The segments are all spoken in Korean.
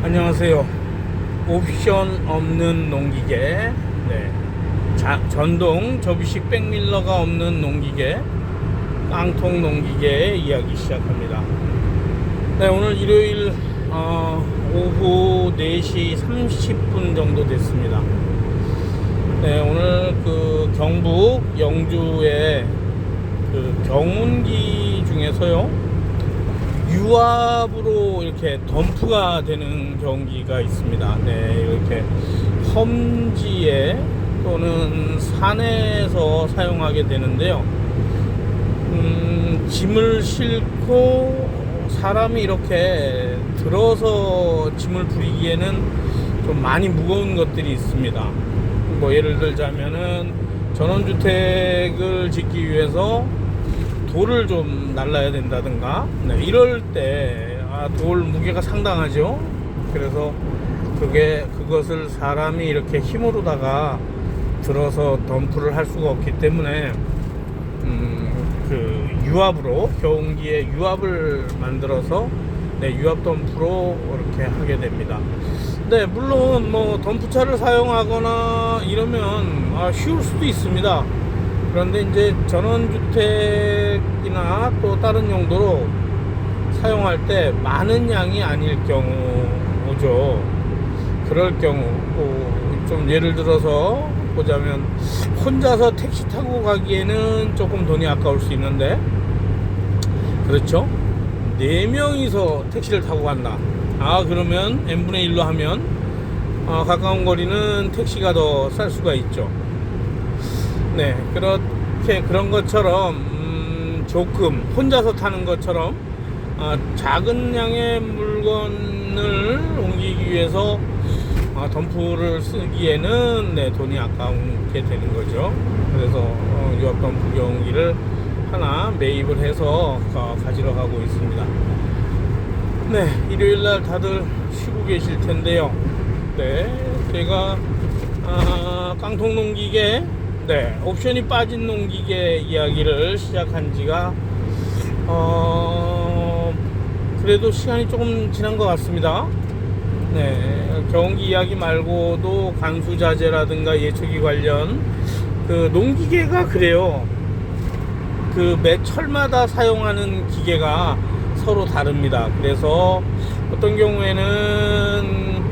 안녕하세요. 옵션 없는 농기계, 전동 접이식 백밀러가 없는 농기계, 깡통 농기계 이야기 시작합니다. 오늘 일요일 오후 4시 30분 정도 됐습니다. 오늘 그 경북 영주의 그 경운기 중에서요, 유압으로 이렇게 덤프가 되는 경기가 있습니다. 이렇게 험지에 또는 산에서 사용하게 되는데요. 짐을 싣고 사람이 이렇게 들어서 짐을 부리기에는 좀 많이 무거운 것들이 있습니다. 뭐 예를 들자면은 전원주택을 짓기 위해서 돌을 좀 날라야 된다든가, 이럴 때 돌 무게가 상당하죠. 그래서 그것을 사람이 이렇게 힘으로다가 들어서 덤프를 할 수가 없기 때문에 그 유압으로, 경운기에 유압을 만들어서 유압 덤프로 이렇게 하게 됩니다. 물론 뭐 덤프차를 사용하거나 이러면 쉬울 수도 있습니다. 그런데 이제 전원주택이나 또 다른 용도로 사용할 때 많은 양이 아닐 경우죠. 그럴 경우 좀 예를 들어서 보자면, 혼자서 택시 타고 가기에는 조금 돈이 아까울 수 있는데, 그렇죠? 4명이서 택시를 타고 간다. 그러면 n분의 1로 하면 가까운 거리는 택시가 더 쌀 수가 있죠. 그런 것처럼 조금 혼자서 타는 것처럼 작은 양의 물건을 옮기기 위해서 덤프를 쓰기에는 돈이 아까운게 되는 거죠. 그래서 유압 덤프 경운기를 하나 매입을 해서 가지러 가고 있습니다. 일요일날 다들 쉬고 계실 텐데요. 제가 깡통 농기계, 옵션이 빠진 농기계 이야기를 시작한 지가 그래도 시간이 조금 지난 것 같습니다. 경운기 이야기 말고도 관수자재라든가 예초기 관련 그 농기계가 그래요. 그 매 철마다 사용하는 기계가 서로 다릅니다. 그래서 어떤 경우에는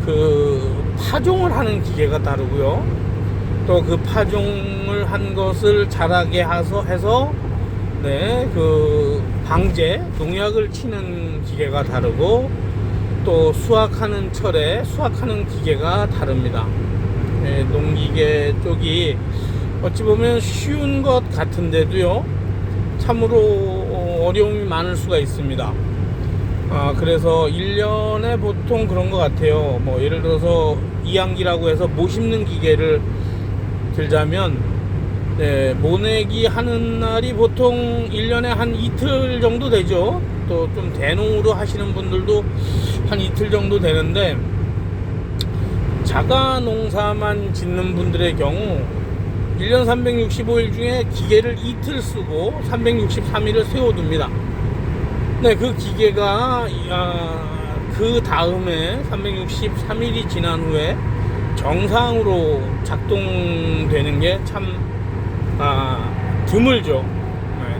그 파종을 하는 기계가 다르고요, 또 그 파종을 한 것을 자라게 해서 그 방제, 농약을 치는 기계가 다르고, 또 수확하는 철에 수확하는 기계가 다릅니다. 농기계 쪽이 어찌 보면 쉬운 것 같은데도요, 참으로 어려움이 많을 수가 있습니다. 그래서 1년에 보통 그런 것 같아요. 뭐 예를 들어서 이항기라고 해서 모 심는 기계를 들자면, 모내기 하는 날이 보통 1년에 한 이틀 정도 되죠. 또 좀 대농으로 하시는 분들도 한 이틀 정도 되는데, 자가 농사만 짓는 분들의 경우 1년 365일 중에 기계를 이틀 쓰고 363일을 세워둡니다. 그 기계가 그 다음에 363일이 지난 후에 정상으로 작동되는 게 참 드물죠.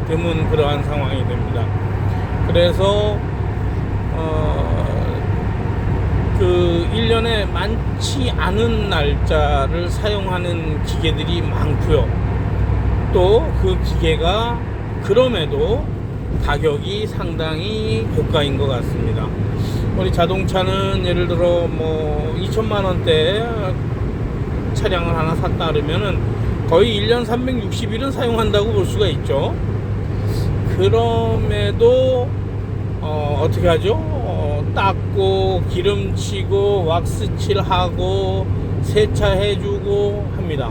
드문 그러한 상황이 됩니다. 그래서 그 1년에 많지 않은 날짜를 사용하는 기계들이 많고요. 또 그 기계가 그럼에도 가격이 상당히 고가인 것 같습니다. 우리 자동차는 예를 들어 뭐 2천만 원대 차량을 하나 샀다 그러면은 거의 1년 360일은 사용한다고 볼 수가 있죠. 그럼에도 어떻게 하죠? 닦고 기름치고 왁스칠하고 세차해주고 합니다.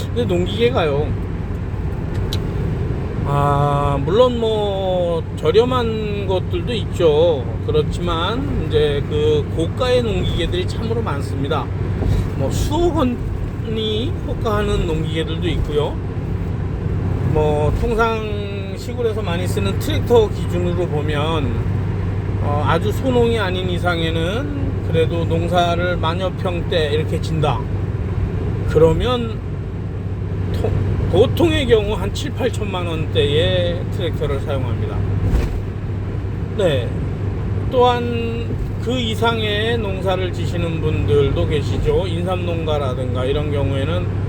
근데 농기계가요, 물론 뭐 저렴한 것들도 있죠. 그렇지만 이제 그 고가의 농기계들이 참으로 많습니다. 뭐 수억 원이 호가하는 농기계들도 있고요. 뭐 통상 시골에서 많이 쓰는 트랙터 기준으로 보면 아주 소농이 아닌 이상에는 그래도 농사를 만여평대 이렇게 진다. 그러면 보통의 경우 한 7, 8천만 원대의 트랙터를 사용합니다. 네. 또한 그 이상의 농사를 지시는 분들도 계시죠. 인삼농가라든가 이런 경우에는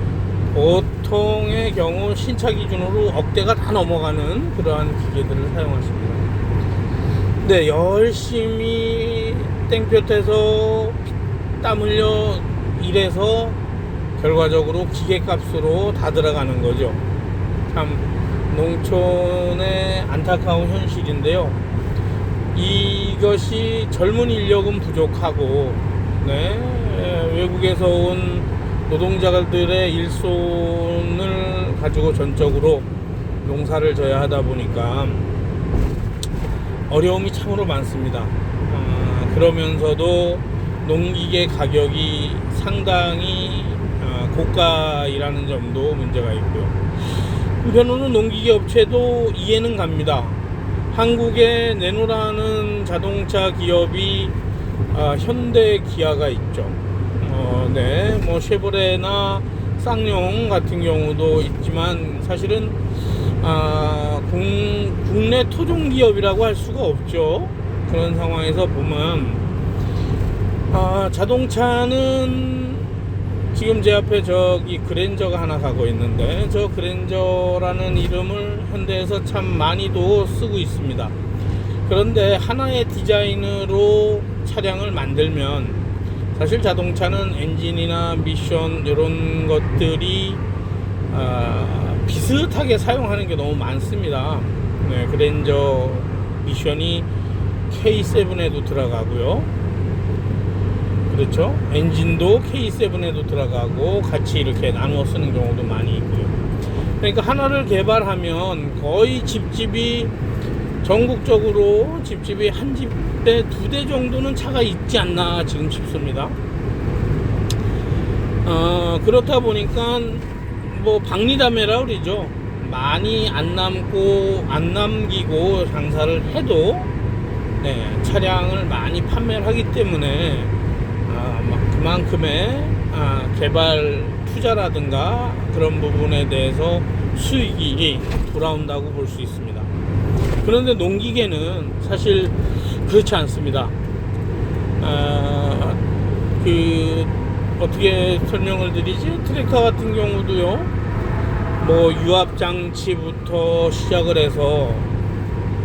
보통의 경우 신차 기준으로 억대가 다 넘어가는 그러한 기계들을 사용하십니다. 네, 열심히 땡볕에서 땀 흘려 일해서 결과적으로 기계값으로 다 들어가는 거죠. 참 농촌의 안타까운 현실인데요. 이것이 젊은 인력은 부족하고, 네, 외국에서 온 노동자들의 일손을 가지고 전적으로 농사를 져야 하다 보니까 어려움이 참으로 많습니다. 그러면서도 농기계 가격이 상당히 고가이라는 점도 문제가 있고요. 한편으로는 농기계 업체도 이해는 갑니다. 한국에 내노라는 자동차 기업이 현대 기아가 있죠. 네, 뭐 쉐보레나 쌍용 같은 경우도 있지만 사실은 국내 토종 기업이라고 할 수가 없죠. 그런 상황에서 보면 자동차는 지금 제 앞에 저기 그랜저가 하나 가고 있는데, 저 그랜저라는 이름을 현대에서 참 많이도 쓰고 있습니다. 그런데 하나의 디자인으로 차량을 만들면 사실 자동차는 엔진이나 미션 이런 것들이 비슷하게 사용하는 게 너무 많습니다. 네, 그랜저 미션이 K7에도 들어가고요. 그렇죠. 엔진도 K7에도 들어가고 같이 이렇게 나누어 쓰는 경우도 많이 있고요. 그러니까 하나를 개발하면 거의 집집이 전국적으로 집집이 한 집에 2대 정도는 차가 있지 않나 지금 싶습니다. 그렇다 보니까 뭐 박리담회라 그러죠. 많이 안 남기고 장사를 해도 네, 차량을 많이 판매를 하기 때문에 그만큼의 개발 투자라든가 그런 부분에 대해서 수익이 돌아온다고 볼 수 있습니다. 그런데 농기계는 사실 그렇지 않습니다. 어떻게 설명을 드리지? 트랙터 같은 경우도요, 뭐 유압장치부터 시작을 해서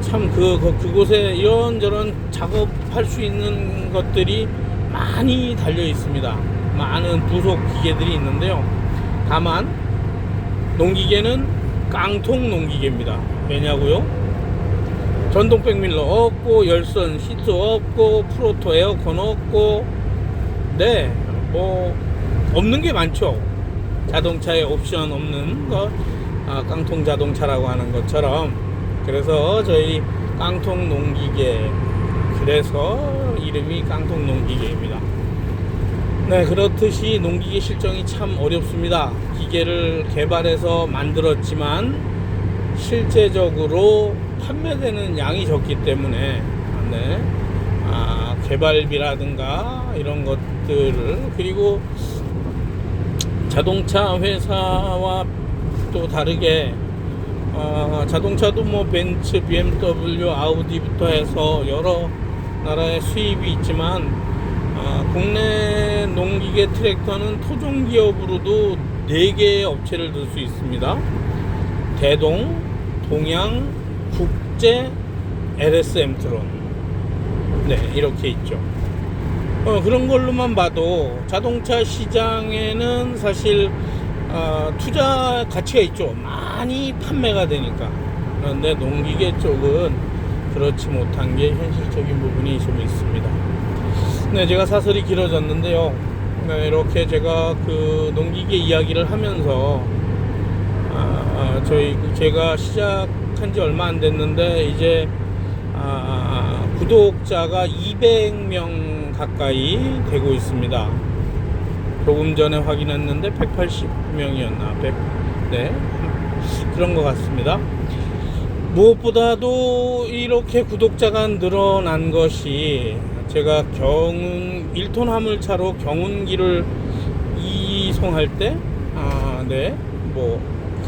참 그곳에 이런저런 작업할 수 있는 것들이 많이 달려 있습니다. 많은 부속 기계들이 있는데요. 다만 농기계는 깡통 농기계입니다. 왜냐고요? 전동 백밀러 없고, 열선 시트 없고, 프로토 에어컨 없고, 네, 뭐 없는 게 많죠. 자동차에 옵션 없는 거, 깡통 자동차라고 하는 것처럼. 그래서 저희 깡통 농기계, 그래서 이름이 깡통 농기계입니다. 네, 그렇듯이 농기계 실정이 참 어렵습니다. 기계를 개발해서 만들었지만 실제적으로 판매되는 양이 적기 때문에 네, 개발비라든가 이런 것들을, 그리고 자동차 회사와 또 다르게 자동차도 뭐 벤츠, BMW, 아우디부터 해서 여러 나라의 수입이 있지만 국내 농기계 트랙터는 토종 기업으로도 4개의 업체를 들 수 있습니다. 대동, 동양, 국제, LS엠트론, 네, 이렇게 있죠. 그런 걸로만 봐도 자동차 시장에는 사실 투자 가치가 있죠. 많이 판매가 되니까. 그런데 농기계 쪽은 그렇지 못한 게 현실적인 부분이 좀 있습니다. 네, 제가 사설이 길어졌는데요. 네, 이렇게 제가 그 농기계 이야기를 하면서 제가 시작한 지 얼마 안 됐는데 이제 구독자가 200명 가까이 되고 있습니다. 조금 전에 확인했는데 180명이었나? 네, 그런 것 같습니다. 무엇보다도 이렇게 구독자가 늘어난 것이 제가 1톤 화물차로 경운기를 이송할 때,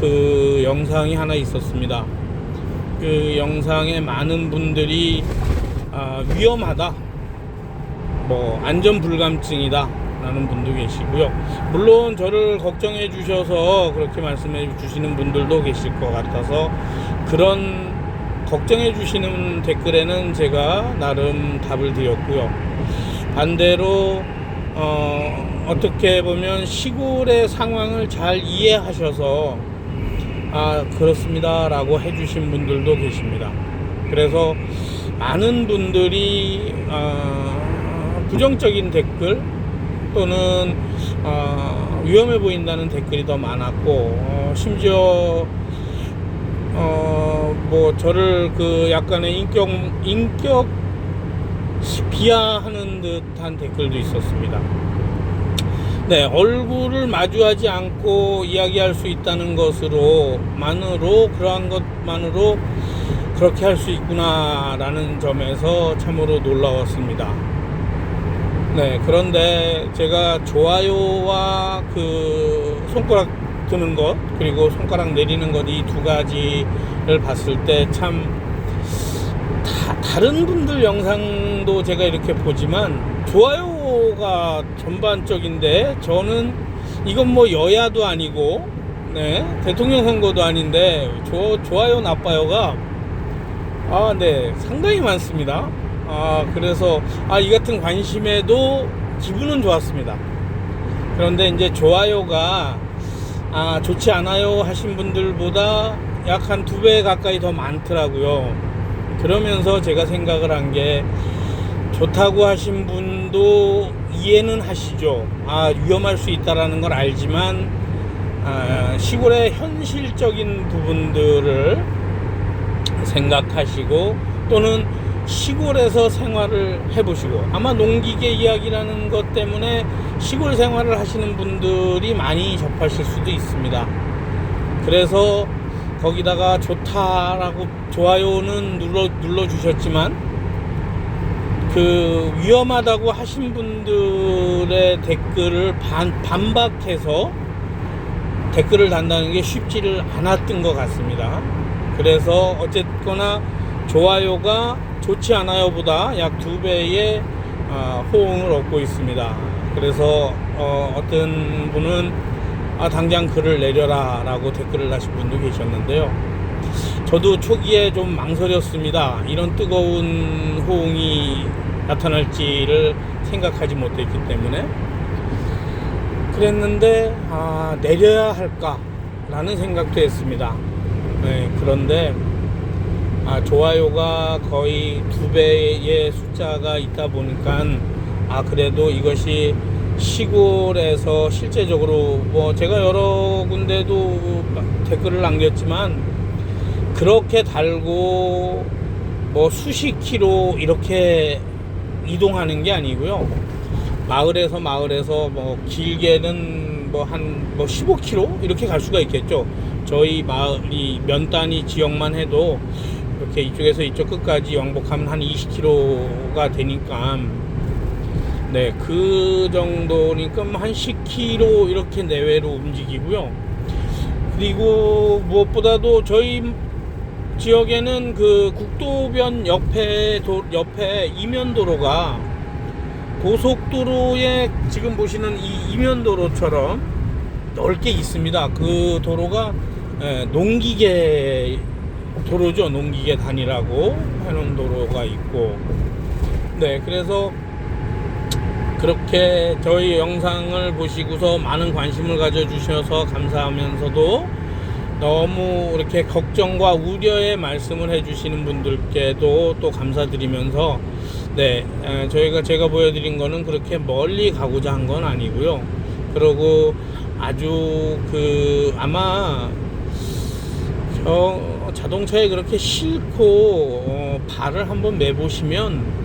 그 영상이 하나 있었습니다. 그 영상에 많은 분들이 위험하다, 안전불감증이다 라는 분도 계시고요. 물론 저를 걱정해 주셔서 그렇게 말씀해 주시는 분들도 계실 것 같아서, 그런 걱정해 주시는 댓글에는 제가 나름 답을 드렸고요. 반대로 어떻게 보면 시골의 상황을 잘 이해하셔서 그렇습니다 라고 해주신 분들도 계십니다. 그래서 많은 분들이 부정적인 댓글 또는 위험해 보인다는 댓글이 더 많았고, 심지어 저를 약간의 인격 비하하는 듯한 댓글도 있었습니다. 네, 얼굴을 마주하지 않고 이야기할 수 있다는 그러한 것만으로 그렇게 할 수 있구나 라는 점에서 참으로 놀라웠습니다. 네, 그런데 제가 좋아요와 손가락 드는 것, 그리고 손가락 내리는 것, 이 두 가지를 봤을 때 참 다른 분들 영상도 제가 이렇게 보지만 좋아요가 전반적인데, 저는 이건 여야도 아니고 대통령 선거도 아닌데 좋아요 나빠요가 상당히 많습니다. 그래서 이 같은 관심에도 기분은 좋았습니다. 그런데 이제 좋아요가 좋지 않아요 하신 분들보다 약 한 2배 가까이 더 많더라고요. 그러면서 제가 생각을 한 게, 좋다고 하신 분도 이해는 하시죠. 위험할 수 있다라는 걸 알지만 시골의 현실적인 부분들을 생각하시고, 또는 시골에서 생활을 해보시고, 아마 농기계 이야기라는 것 때문에 시골 생활을 하시는 분들이 많이 접하실 수도 있습니다. 그래서 거기다가 좋다라고 좋아요는 눌러주셨지만, 위험하다고 하신 분들의 댓글을 반박해서 댓글을 단다는 게 쉽지를 않았던 것 같습니다. 그래서 어쨌거나 좋아요가 좋지 않아요 보다 약 2배의 호응을 얻고 있습니다. 그래서 어떤 분은 당장 글을 내려라 라고 댓글을 다신 분도 계셨는데요. 저도 초기에 좀 망설였습니다. 이런 뜨거운 호응이 나타날지를 생각하지 못했기 때문에. 그랬는데 내려야 할까 라는 생각도 했습니다. 네, 그런데 좋아요가 거의 2배의 숫자가 있다 보니까 그래도 이것이 시골에서 실제적으로 제가 여러 군데도 댓글을 남겼지만, 그렇게 달고 수십 킬로 이렇게 이동하는 게 아니고요. 마을에서 길게는 한 15km 이렇게 갈 수가 있겠죠. 저희 마을이 면 단위 지역만 해도 이렇게 이쪽에서 이쪽 끝까지 왕복하면 한 20km가 되니까, 그 정도니까 한 10km 이렇게 내외로 움직이고요. 그리고 무엇보다도 저희 지역에는 국도변 옆에 이면도로가, 고속도로에 지금 보시는 이 이면도로처럼 넓게 있습니다. 그 도로가 농기계 도로죠. 농기계 단이라고 해놓은 도로가 있고, 그래서 그렇게 저희 영상을 보시고서 많은 관심을 가져주셔서 감사하면서도, 너무 이렇게 걱정과 우려의 말씀을 해주시는 분들께도 또 감사드리면서, 제가 보여드린 거는 그렇게 멀리 가고자 한 건 아니고요. 그리고 아주 아마 자동차에 그렇게 싣고 발을 한번 매보시면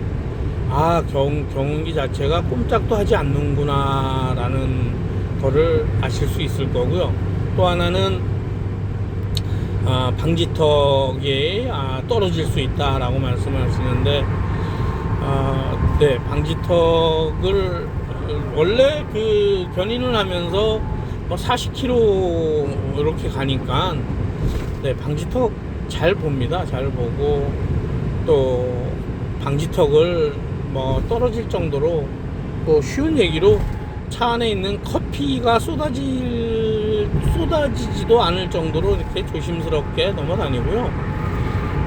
경운기 자체가 꼼짝도 하지 않는구나 라는 거를 아실 수 있을 거고요. 또 하나는 방지턱이 떨어질 수 있다라고 말씀하시는데, 네, 방지턱을 원래 그 견인을 하면서 뭐 40km 이렇게 가니까, 네, 방지턱 잘 봅니다. 잘 보고, 또 방지턱을 뭐 떨어질 정도로, 뭐 쉬운 얘기로 차 안에 있는 커피가 쏟아지지도 않을 정도로 이렇게 조심스럽게 넘어다니고요.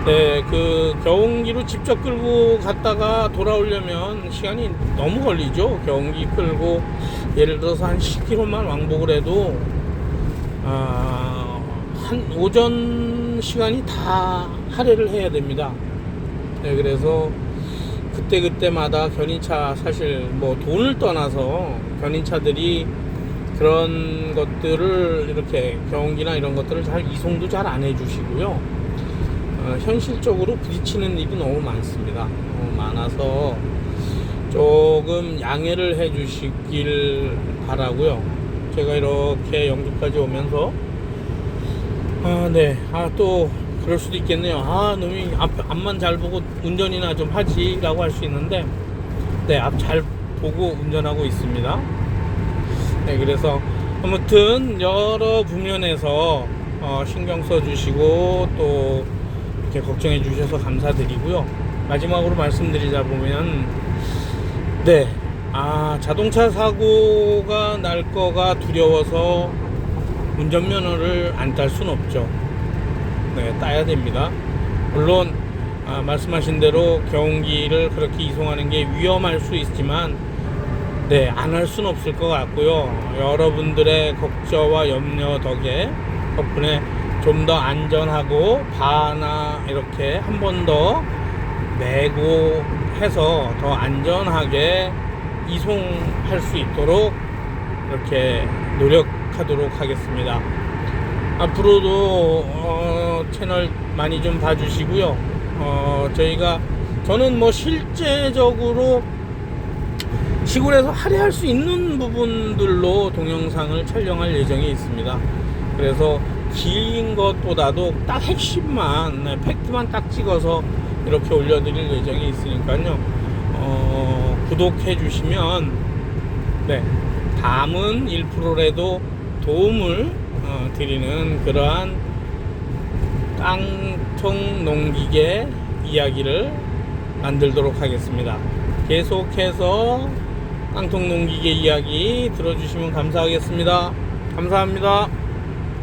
네, 그 경운기로 직접 끌고 갔다가 돌아오려면 시간이 너무 걸리죠. 경운기 끌고 예를 들어서 한 10km만 왕복을 해도 한 오전 시간이 다 할애를 해야 됩니다. 네, 그래서 그때마다 견인차, 사실 뭐 돈을 떠나서 견인차들이 그런 것들을 이렇게 경운기나 이런 것들을 잘 이송도 잘 안 해주시고요. 현실적으로 부딪히는 일이 너무 많습니다. 많아서 조금 양해를 해 주시길 바라고요. 제가 이렇게 영주까지 오면서 네, 또 그럴 수도 있겠네요. 놈이 앞만 잘 보고 운전이나 좀 하지 라고 할 수 있는데, 네, 앞 잘 보고 운전하고 있습니다. 네, 그래서 아무튼 여러 부면에서 신경 써 주시고 또 이렇게 걱정해 주셔서 감사드리고요. 마지막으로 말씀드리자 보면, 네, 자동차 사고가 날 거가 두려워서 운전면허를 안 딸 순 없죠. 네, 따야 됩니다. 물론 말씀하신 대로 경운기를 그렇게 이송하는 게 위험할 수 있지만, 네, 안 할 수는 없을 것 같고요. 여러분들의 걱정과 염려 덕분에 좀 더 안전하고 바나 이렇게 한 번 더 내고 해서 더 안전하게 이송할 수 있도록 이렇게 노력하도록 하겠습니다. 앞으로도 채널 많이 좀 봐주시고요. 저는 뭐 실제적으로 시골에서 할애할 수 있는 부분들로 동영상을 촬영할 예정이 있습니다. 그래서 긴 것보다도 딱 핵심만, 팩트만 딱 찍어서 이렇게 올려드릴 예정이 있으니까요. 구독해 주시면, 네, 담은 1%라도 도움을 드리는 그러한 깡통 농기계 이야기를 만들도록 하겠습니다. 계속해서 깡통 농기계 이야기 들어주시면 감사하겠습니다. 감사합니다.